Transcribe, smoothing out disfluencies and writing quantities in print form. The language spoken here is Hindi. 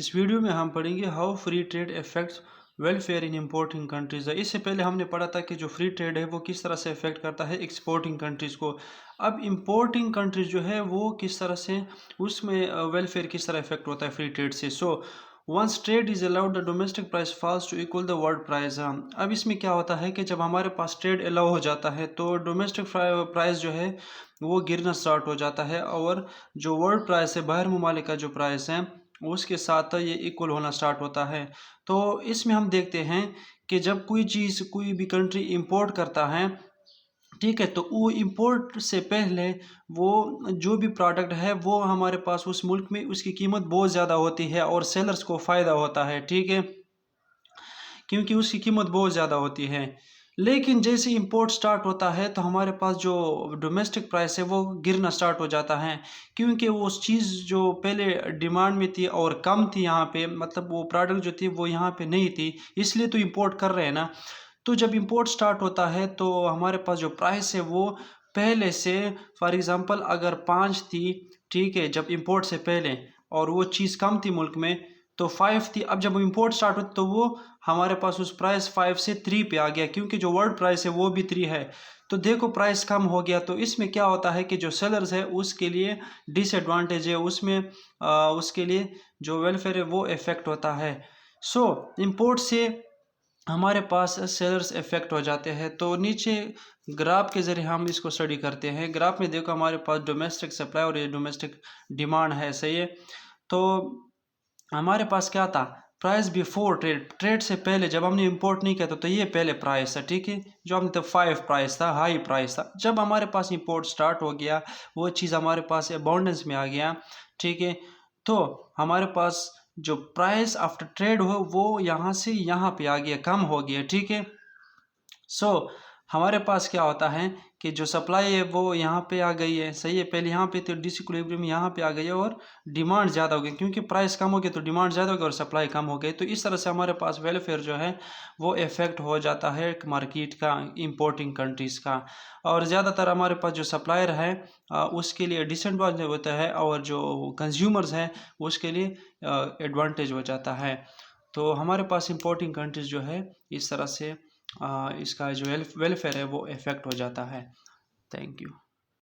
इस वीडियो में हम पढ़ेंगे how free trade effects welfare in importing countries है। इससे पहले हमने पढ़ा था कि जो फ्री ट्रेड है वो किस तरह से इफेक्ट करता है एक्सपोर्टिंग कंट्रीज को। अब इंपोर्टिंग कंट्रीज जो है वो किस तरह से उसमें वेलफेयर किस तरह इफेक्ट होता है फ्री ट्रेड से। So once trade is allowed the domestic price falls to equal the world price. अब इसमें क्या होता है कि जब हमारे पास ट्रेड अलाउ हो जाता है तो डोमेस्टिक प्राइस जो है वो गिरना स्टार्ट हो जाता है और जो वर्ल्ड प्राइस है बाहर ममालिक का जो प्राइस है उसके साथ ये इक्वल होना स्टार्ट होता है। तो इसमें हम देखते हैं कि जब कोई चीज़ कोई भी कंट्री इंपोर्ट करता है, ठीक है, तो वो इंपोर्ट से पहले वो जो भी प्रोडक्ट है वो हमारे पास उस मुल्क में उसकी कीमत बहुत ज़्यादा होती है और सेलर्स को फ़ायदा होता है, ठीक है, क्योंकि उसकी कीमत बहुत ज़्यादा होती है। लेकिन जैसे इंपोर्ट स्टार्ट होता है तो हमारे पास जो डोमेस्टिक प्राइस है वो गिरना स्टार्ट हो जाता है, क्योंकि वो उस चीज़ जो पहले डिमांड में थी और कम थी यहाँ पे, मतलब वो प्रोडक्ट जो थी वो यहाँ पे नहीं थी, इसलिए तो इंपोर्ट कर रहे हैं ना। तो जब इंपोर्ट स्टार्ट होता है तो हमारे पास जो प्राइस है वो पहले से, फॉर एग्ज़ाम्पल अगर 5 थी, ठीक है, जब इंपोर्ट से पहले, और वो चीज़ कम थी मुल्क में तो 5 थी। अब जब इंपोर्ट स्टार्ट हुई तो वो हमारे पास उस प्राइस 5 से 3 पे आ गया, क्योंकि जो वर्ल्ड प्राइस है वो भी 3 है। तो देखो प्राइस कम हो गया, तो इसमें क्या होता है कि जो सेलर्स है उसके लिए डिसएडवांटेज है, उसमें उसके लिए जो वेलफेयर है वो इफेक्ट होता है। सो इंपोर्ट से हमारे पास सेलर्स इफेक्ट हो जाते हैं। तो नीचे ग्राफ के ज़रिए हम इसको स्टडी करते हैं। ग्राफ में देखो हमारे पास डोमेस्टिक सप्लाई और ये डोमेस्टिक डिमांड है, सही है। तो हमारे पास क्या था, प्राइस बिफोर ट्रेड, ट्रेड से पहले जब हमने इंपोर्ट नहीं किया था तो ये पहले प्राइस था, ठीक है, जो हमने तो 5 प्राइस था, हाई प्राइस था। जब हमारे पास इंपोर्ट स्टार्ट हो गया वो चीज़ हमारे पास अबाउंडेंस में आ गया, ठीक है, तो हमारे पास जो प्राइस आफ्टर ट्रेड हो वो यहाँ से यहाँ पे आ गया, कम हो गया, ठीक है। सो हमारे पास क्या होता है कि जो सप्लाई है वो यहाँ पे आ गई है, सही है, पहले यहाँ पे तो डिसइक्विलिब्रियम यहाँ पे आ गई है और डिमांड ज़्यादा हो गई, क्योंकि प्राइस कम हो गया तो डिमांड ज़्यादा हो गई और सप्लाई कम हो गई। तो इस तरह से हमारे पास वेलफेयर जो है वो इफेक्ट हो जाता है मार्केट का, इंपोर्टिंग कंट्रीज़ का। और ज़्यादातर हमारे पास जो सप्लायर है उसके लिए डिसएडवांटेज होता है और जो कंज्यूमर्स हैं उसके लिए एडवांटेज हो जाता है। तो हमारे पास इंपोर्टिंग कंट्रीज़ जो है इस तरह से इसका जो वेलफेयर है वो इफेक्ट हो जाता है। Thank you.